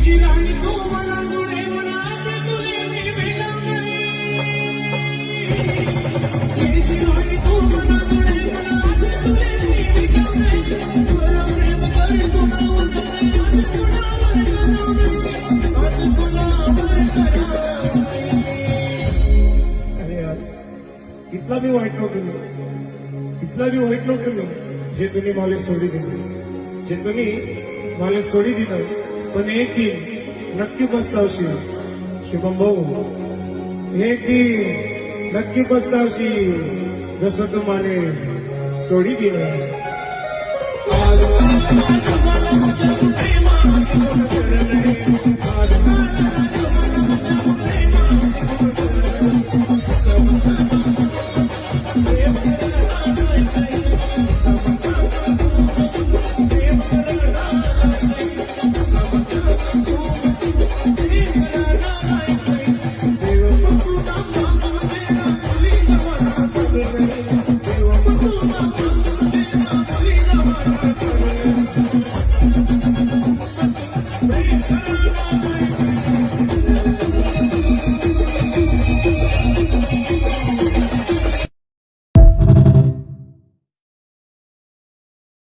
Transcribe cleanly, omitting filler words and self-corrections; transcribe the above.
शिराणी तू मला जोडे मनात तुले मी भेटावे शिराणी तू मला जोडे मनात तुले मी भेटावे तुला प्रेम करे तुला अरे यार इतला मी वाईट नव्हतं जे तुम्ही मला सोडी दिली जे तुम्ही मला सोडी दिलं पण एक दिन नक्की पस्तावशील शुभम भाऊ एक दिन नक्की पस्तावशील जसं तुम्हाला सोडी दिलं